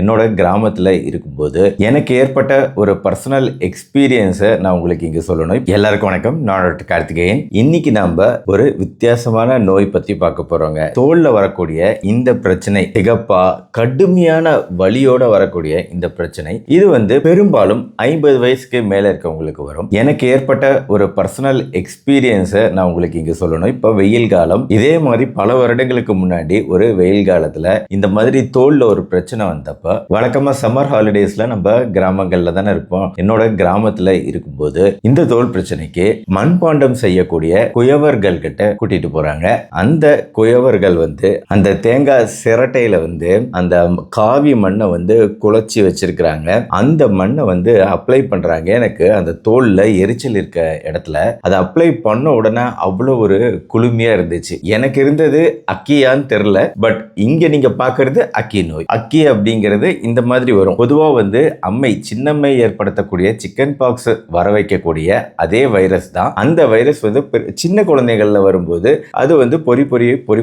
என்னோட கிராமத்தில் இருக்கும்போது எனக்கு ஏற்பட்ட ஒரு பர்சனல் எக்ஸ்பீரியன்ஸை நான் உங்களுக்கு இங்கே சொல்லணும். எல்லாருக்கும் வணக்கம். நான் டாக்டர் கார்த்திகேயன். இன்னைக்கு நம்ம ஒரு வித்தியாசமான நோய் பற்றி பார்க்க போகிறோங்க. தோலில் வரக்கூடிய இந்த பிரச்சனை, சிகப்பா கடுமையான வலியோட வரக்கூடிய இந்த பிரச்சனை, இது பெரும்பாலும் 50 வயசுக்கு மேலே இருக்கவங்களுக்கு வரும். எனக்கு ஏற்பட்ட ஒரு பர்சனல் எக்ஸ்பீரியன்ஸை நான் உங்களுக்கு இங்கே சொல்லணும். இப்போ வெயில் காலம், இதே மாதிரி பல வருடங்களுக்கு முன்னாடி ஒரு வெயில் காலத்தில் இந்த மாதிரி தோல்ல ஒரு பிரச்சனை வந்தப்ப, வழக்கமா சம்மர் ஹாலிடேஸ்ல நம்ம கிராமங்கள்ல தானே இருப்போம். என்னோட கிராமத்துல இருக்கும்போது இந்த தோல் பிரச்சனைக்கு மண்பாண்டம் செய்யக்கூடிய குயவர்கள் கிட்ட கூட்டிட்டு போறாங்க. அந்த குயவர்கள் அந்த தேங்காய் சிரட்டையில அந்த காவி மண்ணை குழச்சி வச்சிருக்கிறாங்க. அந்த மண்ணை அப்ளை பண்றாங்க. எனக்கு அந்த தோல்ல எரிச்சல் இருக்க இடத்துல அதை அப்ளை பண்ண உடனே அவ்வளவு ஒரு குளுமையா இருந்துச்சு. எனக்கு இருந்தது அக்கியான்னு தெரியல, பட் இங்க நீங்க பாக்குறது அக்கி நோய். அக்கி அப்படிங்கிறது இந்த மாதிரி வரும். பொதுவா அம்மை, சின்னம்மை ஏற்படுத்தக்கூடிய சிக்கன் பாக்ஸ் வர வைக்கக்கூடிய அதே வைரஸ் தான். அந்த வைரஸ் சின்ன குழந்தைகள்ல வரும்போது அது பொறி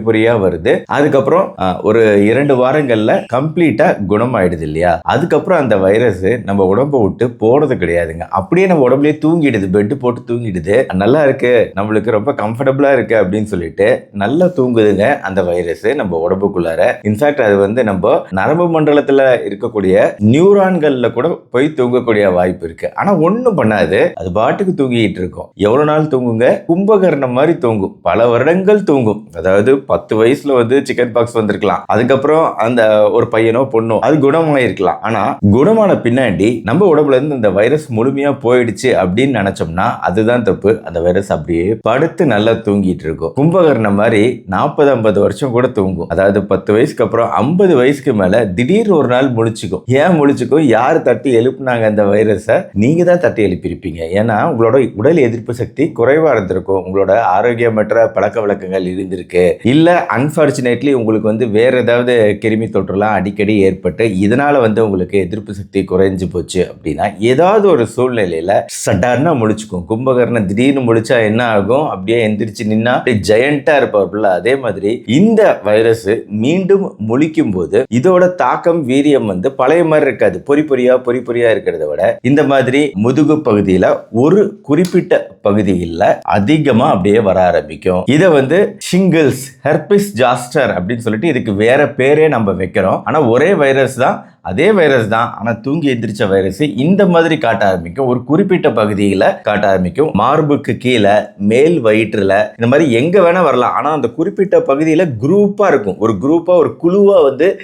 பொறியா வருது. அதுக்கப்புறம் ஒரு 2 வாரங்கள்ல கம்ப்ளீட்டா குணமாயிடுது இல்லையா? அதுக்கப்புறம் அந்த வைரஸ் நம்ம உடம்பை விட்டு போறது கிடையாதுங்க. அப்படியே நம்ம உடம்புலயே தூங்கிடுது, பெட் போட்டு தூங்கிடுது. நல்லா இருக்கு, நம்மளுக்கு ரொம்ப கம்ஃபர்டபுளா இருக்கு அப்படின்னு சொல்லிட்டு நல்லா தூங்குதுங்க அந்த வைரஸ் நம்ம உடம்புக்குள்ளார. இன்ஃபேக்ட் அது நம்ம நரம்பு மண்டலத்துல இருக்கக்கூடிய நியூரான்கள்ல கூட போய் தூங்கக்கூடிய வாய்ப்பு இருக்கு. ஆனா ஒண்ணும் பண்ணாது, அது பாட்டுக்கு தூங்கிட்டு இருக்கும். எவ்வளவு நாள் தூங்குங்க? கும்பகர்ணம் மாதிரி தூங்கும், பல வருடங்கள் தூங்கும். அதாவது 10 வயசுல சிக்கன் பாக்ஸ் வந்திருக்கலாம், அதுக்கப்புறம் அந்த ஒரு பையனோ பொண்ணோ அது குணமாயிருக்கலாம். ஆனா குணமான பின்னாடி நம்ம உடம்புல இருந்து இந்த வைரஸ் முழுமையா போயிடுச்சு அப்படின்னு நினைச்சோம்னா அதுதான் தப்பு. அந்த வைரஸ் அப்படியே படுத்து நல்லா தூங்கிட்டு இருக்கும். கும்பகர்ணம் மாதிரி 40-50 வருஷம் கூட தூங்கும். அதாவது 10 வயசுக்கு அப்புறம் 50 வயசுக்கு மேல திடீர்னு ஒரு நாள் முழிச்சுக்கும். ஏன் முழிச்சுக்கும்? யார் தட்டி எழுப்புனாங்க அந்த வைரஸை? நீங்க தான் தட்டி எழுப்பியிருப்பீங்க. ஏன்னா உங்களோட உடல் எதிர்ப்பு சக்தி குறைவா இருந்திருக்கும், உங்களோட ஆரோக்கியமற்ற பழக்க வழக்கங்கள் இருந்திருக்கு, இல்ல அன்பார்ச்சுனேட்லி உங்களுக்கு வேற ஏதாவது கிருமி தொற்றுலாம் அடிக்கடி ஏற்பட்டு இதனால உங்களுக்கு எதிர்ப்பு சக்தி குறைஞ்சு போச்சு அப்படின்னா ஏதாவது ஒரு சூழ்நிலையில சடார்னா முழிச்சுக்கும். கும்பகர்ணம் திடீர்னு முழிச்சா என்ன ஆகும்? அப்படியே எந்திரிச்சு நின்னா ஜெயண்டா இருப்பார்ல, அதே மாதிரி இந்த வைரஸ் மீண்டும் முழிக்கும் போது இதோட தாக்கம், வீரியம் பழைய மாதிரி இருக்காது. பொறி பொறியா இருக்கிறத விட இந்த மாதிரி முதுகு பகுதியில ஒரு குறிப்பிட்ட பகுதியில் அதிகமா அப்படியே வர ஆரம்பிக்கும். இதை ஷிங்கிள்ஸ், ஹெர்பிஸ் ஜாஸ்டர் அப்படின்னு சொல்லிட்டு இதுக்கு வேற பேரே நம்ம வைக்கிறோம். ஆனா ஒரே வைரஸ் தான், அதே வைரஸ் தான். ஆனா தூங்கி எந்திரிச்ச வைரஸ் இந்த மாதிரி காட்ட ஆரம்பிக்கும். ஒரு குறிப்பிட்ட பகுதியில காட்ட ஆரம்பிக்கும். மார்புக்கு கீழே, மேல் வயிற்றுல, இந்த மாதிரி எங்க வேணா வரலாம். ஆனா அந்த குறிப்பிட்ட பகுதியில குரூப்பா இருக்கும். ஒரு குரூப்பா, ஒரு குழுவா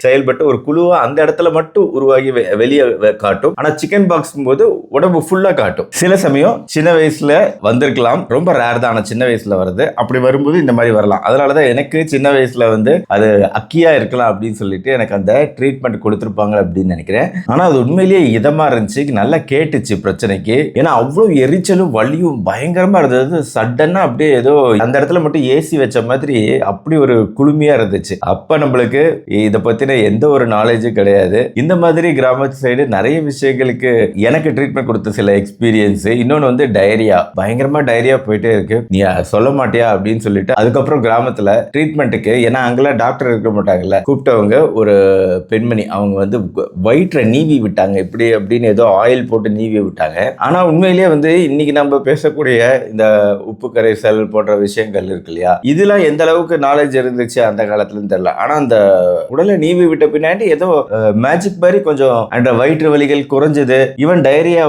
செயல்பட்டு ஒரு குழுவா அந்த இடத்துல மட்டும் உருவாகி வெளியே காட்டும். ஆனா சிக்கன் பாக்ஸ் போது உடம்பு ஃபுல்லா காட்டும். சில சமயம் சின்ன வயசுல வந்திருக்கலாம், ரொம்ப ரேர் தான். ஆனா சின்ன வயசுல வருது. அப்படி வரும்போது இந்த மாதிரி வரலாம். அதனாலதான் எனக்கு சின்ன வயசுல அது அக்கியா இருக்கலாம் அப்படின்னு சொல்லிட்டு எனக்கு அந்த ட்ரீட்மெண்ட் கொடுத்திருப்பாங்க அப்படின்னு நினைக்கிறேன். ஆனா அது உண்மையிலேயே இதமா இருந்துச்சு, நல்லா கேட்டுச்சு பிரச்சனைக்கு. ஏன்னா அவ்வளவு எரிச்சலும் வலியும் பயங்கரமா இருந்தது. சடனா அப்படியே ஏதோ அந்த இடத்துல மட்டும் ஏசி வச்ச மாதிரி அப்படி ஒரு குளுமையா இருந்துச்சு. அப்ப நம்மளுக்கு இதை பத்தின எந்த ஒரு நாலேஜும் கிடையாது. இந்த மாதிரி கிராமத்து சைடு நிறைய விஷயங்களுக்கு எனக்கு ட்ரீட்மெண்ட் கொடுத்த சில எக்ஸ்பீரியன்ஸ். இன்னொன்னு டயரியா, பயங்கரமா டயரியா போயிட்டே இருக்கு. நீ சொல்ல மாட்டியா அப்படின்னு சொல்லிட்டு அதுக்கப்புறம் கிராமத்துல ட்ரீட்மெண்ட்டுக்கு, ஏன்னா அங்கெல்லாம் டாக்டர் இருக்க மாட்டாங்கல்ல, கூப்பிட்டவங்க ஒரு பெண்மணி, அவங்க வயிற்றை நீவி விட்டாங்க. இப்படி அப்படின்னு ஏதோ ஆயில் போட்டு நீவி விட்டாங்க. ஆனா உண்மையிலேயே இன்னைக்கு நம்ம பேசக்கூடிய இந்த உப்பு கரைசல் போன்ற விஷயங்கள் இருக்கு இல்லையா, இதெல்லாம் எந்த அளவுக்கு நாலேஜ் இருந்துச்சு அந்த காலத்துல தெரியல. ஆனா அந்த உடலை நீவி விட்ட பின்னாடி ஏதோ மேஜிக் மாதிரி கொஞ்சம் அந்த வயிற்று வலிகள் குறைஞ்சது, ஈவன் டயரியா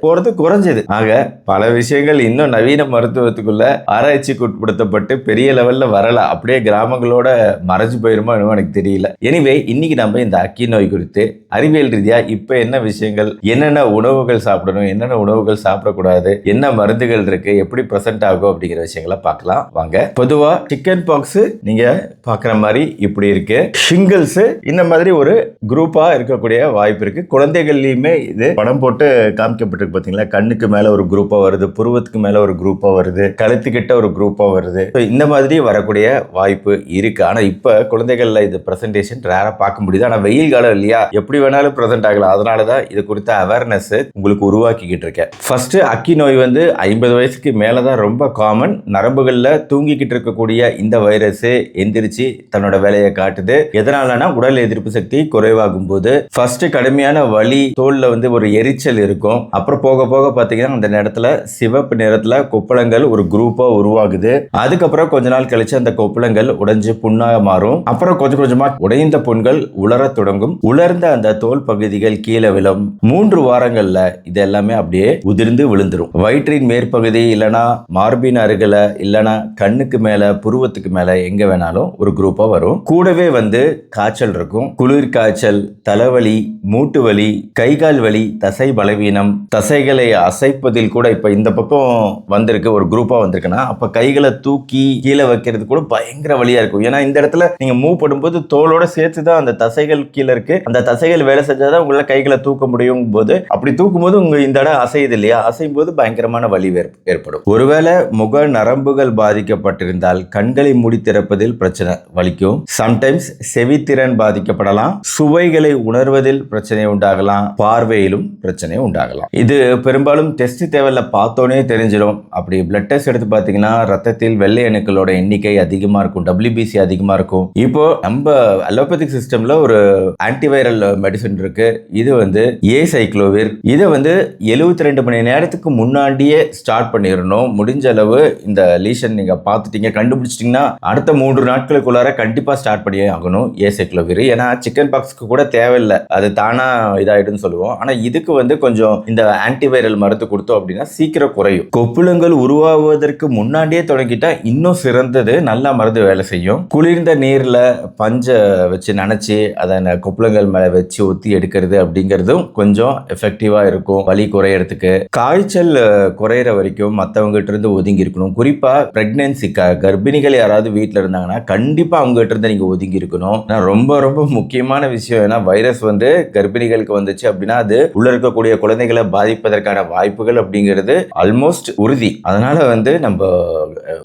போறது குறைஞ்சது. ஆக பல விஷயங்கள் இன்னும் நவீன மருத்துவத்துக்குள்ள ஆராய்ச்சிக்கு உட்படுத்தப்பட்டு பெரிய லெவல்ல வரல, அப்படியே கிராமங்களோட மறைஞ்சு போயிருமோ எனக்கு தெரியல. எனிவே இன்னைக்கு நம்ம இந்த அக்கி நோய் குறித்து அறிவியல் ரீதியா இப்ப என்ன விஷயங்கள், என்னென்ன உணவுகள் சாப்பிடணும், என்னென்ன உணவுகள் சாப்பிடக்கூடாது, என்ன மருந்துகள் இருக்கு, எப்படி பிரசன்ட் ஆகும் அப்படிங்கிற விஷயங்களை பார்க்கலாம் வாங்க. பொதுவா சிக்கன் பாக்ஸ் நீங்க பாக்குற மாதிரி இப்படி இருக்கு. ஷிங்கிள்ஸ் இந்த மாதிரி ஒரு குரூப்பா இருக்கக்கூடிய வாய்ப்பு இருக்கு. குழந்தைகள்லயுமே இது படம் போட்டு காமிக்கப்பட்டிருக்கு பாத்தீங்களா? கண்ணுக்கு மேல ஒரு குரூப்பா வருது, புருவத்துக்கு மேல ஒரு குரூப்பா வருது, கழுத்துக்கிட்ட ஒரு குரூப்பா வருது. இந்த மாதிரி வரக்கூடிய வாய்ப்பு இருக்கு. ஆனா இப்ப குழந்தைகள்ல இது பிரசன்டேஷன் ரேரா பார்க்க முடியுது. ஆனா வெயில் காலம் இல்லையா, எப்படி வேணாலும் ப்ரெசென்ட் ஆகலாம். அதனால தான் இது குறித்த அவேர்னஸ் உங்களுக்கு உருவாக்கிக்கிட்டு இருக்கேன். ஃபர்ஸ்ட் அக்கி நோய் வந்து 50 வயசுக்கு மேலே தான் ரொம்ப காமன். நரம்புகளில் தூங்கிக்கிட்டு இருக்கக்கூடிய இந்த வைரஸ் எந்திரிச்சு தன்னோட வேலையை காட்டுது. எதனாலனா உடல் எதிர்ப்பு சக்தி குறைவாகும் போது ஃபர்ஸ்ட் கடுமையான வலி, தோல்ல வந்து ஒரு எரிச்சல் இருக்கும். அப்புறம் போக போக பார்த்தீங்கன்னா அந்த நேரத்தில் சிவப்பு நிறத்தில் கொப்பளங்கள் ஒரு குரூப்பா உருவாகுது. அதுக்கப்புறம் கொஞ்ச நாள் கழிச்சு அந்த கொப்பளங்கள் உடைஞ்சு புண்ணாக மாறும். அப்புறம் கொஞ்சம் கொஞ்சமா உடைந்த புண்கள் உலர தொடங்கும். உலர்ந்த அந்த தோல் பகுதிகள் கீழே விழும். 3 வாரங்கள்ல இது எல்லாமே அப்படியே உதிர்ந்து விழுந்துரும். வயிற்றின் மேற்பகுதி இல்லனா மார்பின் அருகில இல்லனா கண்ணுக்கு மேல புருவத்துக்கு மேல எங்க வேணாலும் ஒரு குரூப்பா வரும். கூடவே வந்து காய்ச்சல் இருக்கும். குளிர் காய்ச்சல், தலைவலி, மூட்டு வலி, கைகால் வலி, தசை பலவீனம், தசைகளை அசைப்பதில் கூட இப்ப இந்த பக்கம் வந்திருக்கு, ஒரு குரூப்பா வந்திருக்குன்னா அப்ப கைகளை தூக்கி கீழே வைக்கிறது கூட பயங்கர வலியா இருக்கும். ஏன்னா இந்த இடத்துல நீங்க மூவ் பண்ணும்போது தோலோட சேர்த்து தான் அந்த தசைகள் கீழே இருக்கு. அந்த தசைகள் வேலை செஞ்சாதான் உங்களால கைகளை தூக்க முடியும் போது, அப்படி தூக்கும் போது உங்க இந்த இடம் அசையுது இல்லையா, அசையும் போது பயங்கரமான வலி ஏற்படும். ஒருவேளை முக நரம்புகள் பாதிக்கப்பட்டிருந்தால் கண்களை மூடி திறப்பதில் பிரச்சனை வலிக்கும். சம்டைம்ஸ் செவித்திறன் பாதிக்கப்படலாம். சுவைகளை உணர்வதில் பிரச்சனை உண்டாகலாம். பார்வையிலும் பிரச்சனை உண்டாகலாம். இது பெரும்பாலும் டெஸ்ட் தேவையில்ல, பார்த்தோன்னே தெரிஞ்சிடும். அப்படி பிளட் டெஸ்ட் எடுத்து பார்த்தீங்கன்னா ரத்தத்தில் வெள்ளை அணுக்களோட எண்ணிக்கை அதிகமா இருக்கும், WBC அதிகமா இருக்கும். இப்போ நம்ம அலோபதிக் சிஸ்டம்ல ஒரு ஆன்டிவைரல் மெடிசன் இருக்கு. இது வந்து ஏசைக்ளோவிர். இதை வந்து 72 மணி நேரத்துக்கு முன்னாடியே ஸ்டார்ட் பண்ணிடணும். முடிஞ்ச அளவு இந்த லீஷன் நீங்க பார்த்துட்டீங்க, கண்டுபிடிச்சிட்டீங்கன்னா அடுத்த 3 நாட்களுக்குள்ளார கண்டிப்பா ஸ்டார்ட் பண்ணியே ஆகணும் ஏசைக்ளோவிர். ஏன்னா சிக்கன் பாக்ஸ்க்கு கூட தேவையில்லை, அது தானா இதாயிடுன்னு சொல்லுவோம். ஆனா இதுக்கு வந்து கொஞ்சம் இந்த ஆன்டிவைரல் மருந்து கொடுத்தோம் அப்படின்னா சீக்கிரம் குறையும். கொப்புளங்கள் உருவாவதற்கு முன்னாடியே தொடங்கிட்டா இன்னும் சிறந்தது, நல்லா மருந்து வேலை செய்யும். குளிர்ந்த நீர்ல பஞ்ச வச்சு நினைச்சு அதை கொப்புளங்கள் மேல வச்சு ஒத்தி எடுக்கிறது அப்படிங்கிறதும் கொஞ்சம் எஃபெக்டிவா இருக்கும் வலி குறையறதுக்கு. காய்ச்சல் குறையிற வரைக்கும் மற்றவங்ககிட்ட இருந்து ஒதுங்கி இருக்கணும். குறிப்பா பிரெக்னன்சிக்கா கர்ப்பிணிகள் யாராவது வீட்டில் இருந்தாங்கன்னா கண்டிப்பா அவங்க கிட்ட இருந்து நீங்க ஒதுங்கி இருக்கணும். ரொம்ப ரொம்ப முக்கியமான விஷயம். ஏன்னா வைரஸ் வந்து கர்ப்பிணிகளுக்கு வந்துச்சு அப்படின்னா அது உள்ள இருக்கக்கூடிய குழந்தைகளை பாதிப்பதற்கான வாய்ப்புகள் அப்படிங்கிறது ஆல்மோஸ்ட் உறுதி. அதனால வந்து நம்ம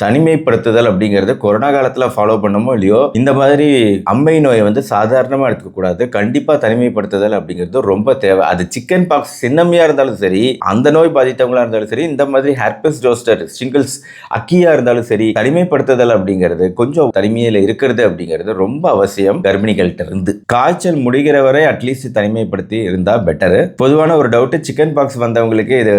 தனிமைப்படுத்துதல் அப்படிங்கிறது கொரோனா காலத்துல ஃபாலோ பண்ணமோ இல்லையோ, இந்த மாதிரி அம்மை நோயை வந்து சாதாரணமா எடுத்துக்க கூடாது. கண்டிப்பா தனிமைப்படுத்துதல் அப்படிங்கிறது ரொம்ப தேவை. அது சிக்கன் பாக்ஸ் சின்னம்மையா இருந்தாலும் சரி, அந்த நோய் பாதித்தவங்களா இருந்தாலும் சரி, இந்த மாதிரி ஹெர்பஸ் ஜோஸ்டர், ஷிங்கிள்ஸ், அக்கியா இருந்தாலும் சரி, தனிமைப்படுத்துதல் அப்படிங்கிறது கொஞ்சம் தனிமையில இருக்கிறது அப்படிங்கிறது ரொம்ப அவசியம் கர்ப்பிணிகள்கிட்ட இருந்து. காய்ச்சல் முடிகிற வரை அட்லீஸ்ட் தனிமைப்படுத்தி இருந்தா பெட்டர். பொதுவான ஒரு டவுட், சிக்கன் பாக்ஸ் வந்தவங்களுக்கு இது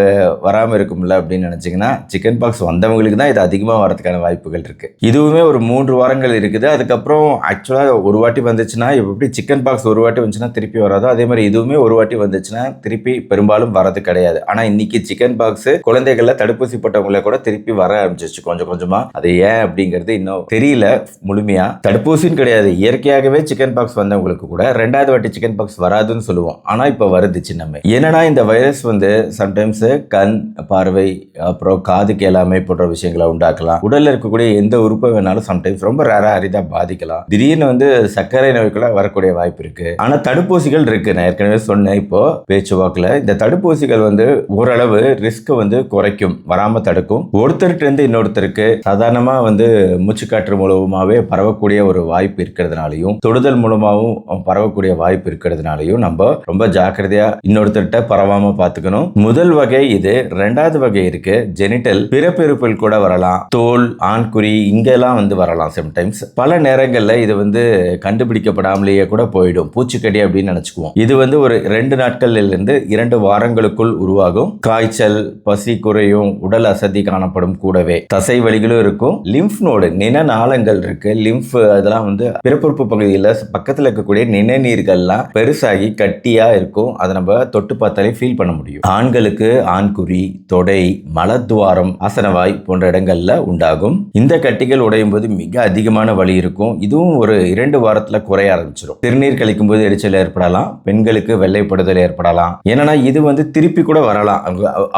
வராம இருக்கும்ல அப்படின்னு நினைச்சீங்கன்னா, சிக்கன் பாக்ஸ் வந்தவங்களுக்கு தான் இது அதிகமா வரதுக்கான வாய்ப்புகள் இருக்கு. இதுவுமே ஒரு 3 வாரங்கள் இருக்குது. அதுக்கப்புறம் ஆக்சுவலா ஒரு வாட்டி வந்துச்சுன்னா, எப்படி சிக்கன் பாக்ஸ் ஒரு வாட்டி வந்துச்சுன்னா திருப்பி வராதோ அதே மாதிரி இதுவுமே ஒரு வாட்டி வந்துச்சுன்னா திருப்பி பெரும்பாலும் வரது கிடையாது. ஆனா இன்னைக்கு சிக்கன் பாக்ஸ் குழந்தைகள்ல தடுப்பூசி போட்டவங்கள கூட திருப்பி வர ஆரம்பிச்சிச்சு கொஞ்சம் கொஞ்சமா. அது ஏன் அப்படிங்கிறது இன்னும் தெரியல முழுமையா. தடுப்பூசின்னு கிடையாது, இயற்கையாகவே சிக்கன் பாக்ஸ் வந்தவங்களுக்கு கூட 2வது வாட்டி சிக்கன் பாக்ஸ் வராதுன்னு சொல்லுவோம். ஆனா இப்ப வருது சின்னமே. என்னன்னா இந்த வைரஸ் வந்து சம்டைம்ஸ் கண் பார்வை அப்புறம் காது கேளாமை போன்ற விஷயங்களை உண்டாக்கலாம். உடல்ல இருக்கக்கூடிய எந்த உறுப்பை வேணாலும் சம்டைம்ஸ் ரொம்ப ரேரா அரிதா பாதிக்கலாம். திடீர்னு வந்து சர்க்கரை நோய்க்குள்ள வரக்கூடிய வாய்ப்பு இருக்கு. ஆனா தடுப்பூசிகள் இருக்கு. நான் ஏற்கனவே சொன்னேன் இப்போ பேச்சுவாக்குல, இந்த தடுப்பூசிகள் வந்து ஓரளவு ரிஸ்க் வந்து குறைக்கும், வராம தடுக்கும். ஒருத்தருக்கு இருந்து இன்னொருத்தருக்கு சாதாரணமா வந்து மூச்சுக்காற்று மூலமாவே பரவக்கூடிய ஒரு வாய்ப்பு இருக்கிறதுனாலையும், தொடுதல் மூலமாகவும் பரவக்கூடிய வாய்ப்பு இருக்கிறதுனாலையும் நம்ம ரொம்ப ஜாக்கிரதையா இன்னொருத்தர்கிட்ட பரவாம பார்த்துக்கணும். முதல் வகை இது. 2வது வகை இருக்கு ஜெனிட்டல், பிறப்பிறப்பில் கூட வரலாம். தோல், ஆண்குறி இங்கெல்லாம் வந்து வரலாம். சம்டைம்ஸ் பல நேரங்கள்ல இது வந்து கண்டுபிடிக்கப்படாமலேயே கூட போயிடும். பூச்சிக்கடி அப்படின்னு நினைச்சுக்குவோம். இது வந்து ஒரு 2 நாட்கள்ல இருந்து 2 வாரங்களுக்குள் உருவாகும். காய்ச்சல், பசி குறையும், உடல் அசதி காணப்படும், கூடவே தசை வலிகளும் இருக்கும். லிம்ப் நோடு, நிணநாளங்கள் இருக்கு. லிம்ப் அதெல்லாம் வந்து பிறப்புறுப்பு பகுதியில் பக்கத்தில் இருக்கக்கூடிய நிணநீர்கள்லாம் பெருசாகி கட்டியா இருக்கும். அதை நம்ம தொட்டு பார்த்தாலே ஃபீல் பண்ண முடியும். ஆண்களுக்கு ஆண்குறி, தொடை, மலத்வாரம், ஆசனவாய் போன்ற இடங்கள்ல உண்டாகும். இந்த கட்டிகள் உடையும் போது மிக அதிகமான வலி இருக்கும். இதுவும் ஒரு 2 வாரத்துல குறைய ஆரம்பிச்சிடும். திருநீர் கழிக்கும் போது எரிச்சல் ஏற்படலாம். பெண்களுக்கு வெள்ளைப்படுதல் ஏற்படலாம். ஏன்னா இது வந்து திருப்பி கூட வரலாம்.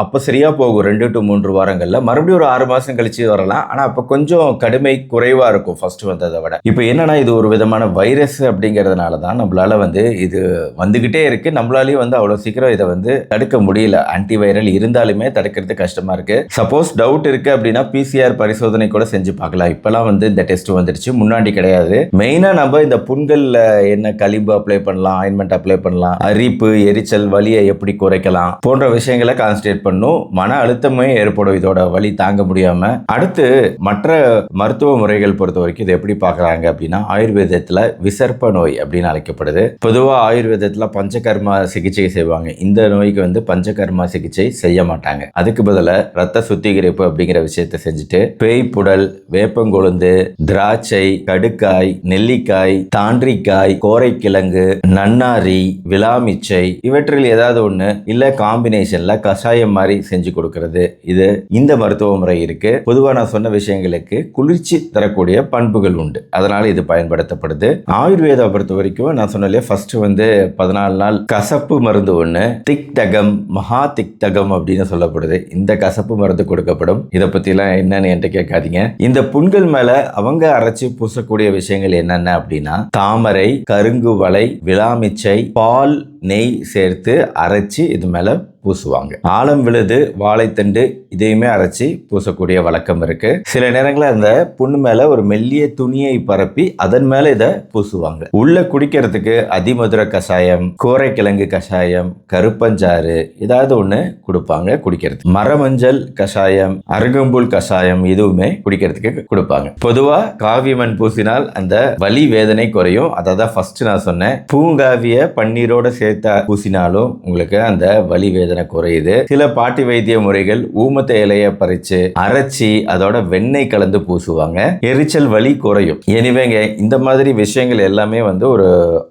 அப்ப சரியா போகும் 2 to 3 வாரங்கள்ல. மறுபடியும் ஒரு 6 மாசம் கழிச்சு வரலாம். ஆனா அப்ப கொஞ்சம் கடுமை குறைவா இருக்கும் ஃபர்ஸ்ட் வந்ததை விட. இப்ப என்னன்னா இது ஒரு விதமான வைரஸ் அப்படிங்கறதுனால தான் நம்மளால வந்து இது வந்துகிட்டே இருக்கு. நம்மளாலேயும் வந்து அவ்வளவு சீக்கிரம் இதை வந்து தடுக்க முடியல. ஆன்டிவைரல் இருந்தாலுமே தடுக்கிறது கஷ்டமா இருக்கு. சப்போஸ் டவுட் இருக்கு அப்படின்னா PCR பரிசோதனை கூட செஞ்சு பார்க்கலாம். இப்பெல்லாம் வந்து இந்த டெஸ்ட் வந்துருச்சு, முன்னாடி கிடையாது. மெயினா நம்ம இந்த புண்கள்ல என்ன களிம்பு அப்ளை பண்ணலாம், பண்ணலாம், ஆயின்மெண்ட் அப்ளை பண்ணலாம், அரிப்பு, எரிச்சல், வலியை எப்படி குறைக்கலாம் போன்ற விஷயங்களை கான்சன்ட்ரேட் பண்ணும். மன அழுத்தமே ஏற்படும் இதோட வலி தாங்க முடியாம. அடுத்து மற்ற மருத்துவ முறைகள் பொறுத்த வரைக்கும் இதை எப்படி பார்க்கறாங்க அப்படின்னா, ஆயுர்வேதத்துல விசர்ப்ப நோய் அப்படின்னு அழைக்கப்படுது. பொதுவா ஆயுர்வேதத்துல பஞ்சகர்மா சிகிச்சை செய்வாங்க. இந்த நோய்க்கு வந்து பஞ்சகர்மா சிகிச்சை செய்ய மாட்டாங்க. அதுக்கு பதிலா ரத்த சுத்திகரிப்பு அப்படிங்கிற விஷயத்தை செஞ்சுட்டு பேய் புடல், வேப்பங்கொழுந்து, திராட்சை, கடுக்காய், நெல்லிக்காய், தாண்டிக்காய், கோரைக்கிழங்கு, நன்னாரி, விளாமிச்சை இவற்றில் ஏதாவது ஒண்ணு இல்ல காம்பினேஷன்ல கஷாயம் மாதிரி செஞ்சு கொடுக்கிறது. இது இந்த மருத்துவ முறை இருக்கு. பொதுவா நான் சொன்ன விஷயங்களுக்கு குளிர்ச்சி தரக்கூடிய பண்புகள் உண்டு, அதனால இது பயன்படுத்தப்படுது. ஆயுர்வேதா பொறுத்த வரைக்கும் நான் சொன்னேன் ஃபர்ஸ்ட் வந்து 14 நாள் கசப்பு மருந்து ஒண்ணு திக்தகம், மகா திக்தகம் அப்படின்னு சொல்லப்படுது. இந்த கசப்பு மருந்து கொடுக்கப்படும். இதை பத்தி எல்லாம் என்னன்னு என்கிட்ட கேட்காதீங்க. இந்த புண்கள் மேல அவங்க அரைச்சு பூசக்கூடிய விஷயங்கள் என்னென்ன அப்படின்னா, தாமரை, கருங்குவளை, விளாமிச்சை, பால், நெய் சேர்த்து அரைச்சி இது மேல பூசுவாங்க. ஆலம் விழுது, வாழைத்தண்டு இதையுமே அரைச்சி பூசக்கூடிய வழக்கம் இருக்கு. சில நேரங்களில் அந்த புண்ணு மேல ஒரு மெல்லிய துணியை பரப்பி அதன் மேல இதை பூசுவாங்க. உள்ள குடிக்கிறதுக்கு அதிமதுர கஷாயம், கோரைக்கிழங்கு கஷாயம், கருப்பஞ்சாறு ஏதாவது ஒண்ணு கொடுப்பாங்க குடிக்கிறது. மரமஞ்சள் கஷாயம், அருகம்புல் கஷாயம் இதுவுமே குடிக்கிறதுக்கு கொடுப்பாங்க. பொதுவா காவியமண் பூசினால் அந்த வலி வேதனை குறையும். அதான் ஃபர்ஸ்ட் நான் சொன்னேன். பூங்காவிய பன்னீரோட சேர்த்து பூசினாலும் உங்களுக்கு அந்த வலி வேதனை குறையுது. சில பாட்டி வைத்திய முறைகள் ஊமத்தை இலையை பறிச்சு அரைச்சி அதோட வெண்ணெய் கலந்து பூசுவாங்க. எரிச்சல் வலி குறையும். எனிவேங்க, இந்த மாதிரி விஷயங்கள் எல்லாமே வந்து ஒரு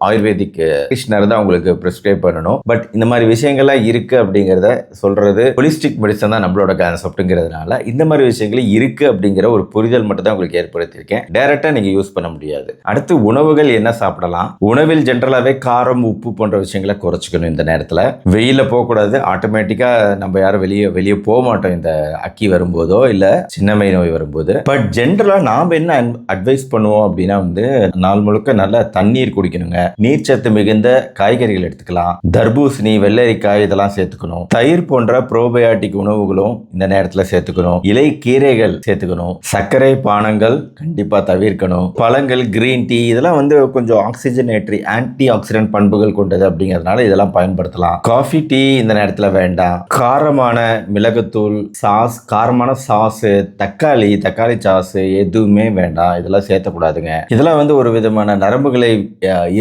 ஆயுர்வேதிக் ப்ராக்டிஷனர் தான் உங்களுக்கு பிரிஸ்கிரைப் பண்ணணும். பட் இந்த மாதிரி விஷயங்கள்லாம் இருக்கு அப்படிங்கிறத சொல்றது ஹோலிஸ்டிக் மெடிசன் தான் நம்மளோட கான்செப்ட்ங்கிறதுனால இந்த மாதிரி விஷயங்கள் இருக்கு அப்படிங்கிற ஒரு புரிதல் மட்டும் தான் உங்களுக்கு ஏற்படுத்தியிருக்கேன். டைரக்டா நீங்க யூஸ் பண்ண முடியாது. அடுத்து உணவுகள் என்ன சாப்பிடலாம்? உணவில் ஜென்ரலாவே காரம், உப்பு போன்ற விஷயங்களை குறைச்சிக்கணும். இந்த நேரத்தில் வெயில போகக்கூடாது. ஆட்டோமேட்டிக்கா நம்ம யாரும் வெளியே போக மாட்டோம் இந்த அக்கி வரும்போதோ இல்ல சின்னமை நோய் வரும்போது. பட் ஜென்ரலா நாம என்ன அட்வைஸ் பண்ணுவோம் அப்படின்னா வந்து நாள் முழுக்க நல்ல தண்ணீர் குடிக்கணுங்க. நீர்ச்சத்து மிகுந்த காய்கறிகள் எடுத்துக்கலாம். தர்பூசணி, வெள்ளரிக்காய் இதெல்லாம் சேர்த்துக்கணும். தயிர் போன்ற ப்ரோபயாட்டிக் உணவுகளும் இந்த நேரத்தில் சேர்த்துக்கணும். இலை கீரைகள் சேர்த்துக்கணும். சர்க்கரை பானங்கள் கண்டிப்பா தவிர்க்கணும். பழங்கள், கிரீன் டீ இதெல்லாம் வந்து கொஞ்சம் ஆக்சிஜனேட்டரி, ஆன்டி ஆக்சிடென்ட் பண்புகள் கொண்டது அப்படிங்கிறதுனால இதெல்லாம் பயன்படுத்தலாம். காஃபி, டீ இந்த நேரத்தில் வேண்டாம். காரமான மிளகுத்தூள், சாஸ், காரமான சாஸ், தக்காளி சாஸ் எதுவுமே வேண்டாம். இதெல்லாம் சேர்த்தக்கூடாதுங்க. இதெல்லாம் வந்து ஒரு விதமான நரம்புகளை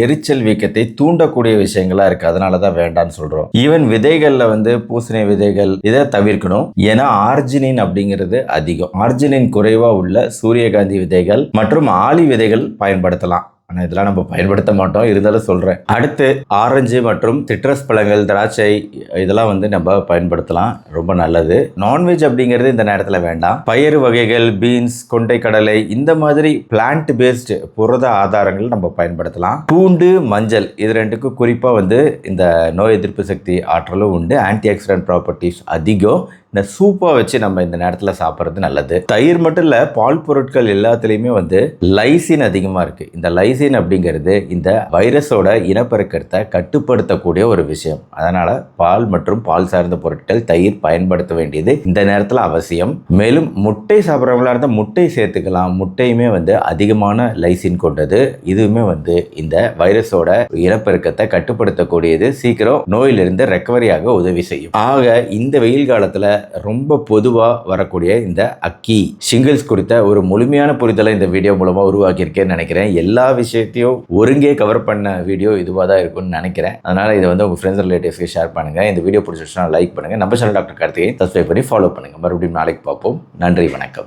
எரிச்சல் வீக்கத்தை தூண்டக்கூடிய விஷயங்களா இருக்கு. அதனால தான் வேண்டாம்னு சொல்றோம். ஈவன் விதைகள்ல வந்து பூசணி விதைகள் இதை தவிர்க்கணும். ஏன்னா ஆர்ஜினின் அப்படிங்கிறது அதிகம். ஆர்ஜினின் குறைவா உள்ள சூரியகாந்தி விதைகள் மற்றும் ஆளி விதைகள் பயன்படுத்தலாம். ஆனால் இதெல்லாம் நம்ம பயன்படுத்த மாட்டோம், இருந்தாலும் சொல்கிறேன். அடுத்து ஆரஞ்சு மற்றும் சிட்ரஸ் பழங்கள், திராட்சை இதெல்லாம் வந்து நம்ம பயன்படுத்தலாம். ரொம்ப நல்லது. நான்வெஜ் அப்படிங்கிறது இந்த நேரத்தில் வேண்டாம். பயிறு வகைகள், பீன்ஸ், கொண்டை கடலை இந்த மாதிரி பிளான்ட் பேஸ்டு புரத ஆதாரங்கள் நம்ம பயன்படுத்தலாம். பூண்டு, மஞ்சள் இது ரெண்டுக்கும் குறிப்பாக வந்து இந்த நோய் எதிர்ப்பு சக்தி ஆற்றலும் உண்டு. ஆன்டி ஆக்சிடென்ட் ப்ராப்பர்ட்டிஸ் அதிகம். இந்த சூப்பை வச்சு நம்ம இந்த நேரத்தில் சாப்பிட்றது நல்லது. தயிர் மட்டும் இல்லை, பால் பொருட்கள் எல்லாத்துலேயுமே வந்து லைசின் அதிகமாக இருக்குது. இந்த லைசின் அப்படிங்கிறது இந்த வைரஸோட இனப்பெருக்கத்தை கட்டுப்படுத்தக்கூடிய ஒரு விஷயம். அதனால் பால் மற்றும் பால் சார்ந்த பொருட்கள், தயிர் பயன்படுத்த வேண்டியது இந்த நேரத்தில் அவசியம். மேலும் முட்டை சாப்பிட்றவங்களா இருந்தால் முட்டை சேர்த்துக்கலாம். முட்டையுமே வந்து அதிகமான லைசின் கொண்டது. இதுவுமே வந்து இந்த வைரஸோட இனப்பெருக்கத்தை கட்டுப்படுத்தக்கூடியது. சீக்கிரம் நோயிலிருந்து ரெக்கவரியாக உதவி செய்யும். ஆக இந்த வெயில் காலத்தில் ரொம்ப பொதுவாக வரக்கூடிய இந்த அக்கி, ஷிங்கிள்ஸ் குறித்த ஒரு முழுமையான புரிதலை இந்த வீடியோ மூலமாக உருவாக்கியிருக்கேன்னு நினைக்கிறேன். எல்லா விஷயத்தையும் ஒருங்கே கவர் பண்ண வீடியோ இதுவாக தான் இருக்கும்னு நினைக்கிறேன். அதனால் இதை வந்து உங்கள் ஃப்ரெண்ட்ஸ் ரிலேட்டிவ்ஸ்க்கு ஷேர் பண்ணுங்கள். இந்த வீடியோ பிடிச்சிருச்சுன்னா லைக் பண்ணுங்கள். நம்ம சேனல் டாக்டர் கார்த்திகேயன் சப்ஸ்கிரைப் பண்ணி ஃபாலோ பண்ணுங்கள். மறுபடியும் நாளைக்கு பார்ப்போம். நன்றி, வணக்கம்.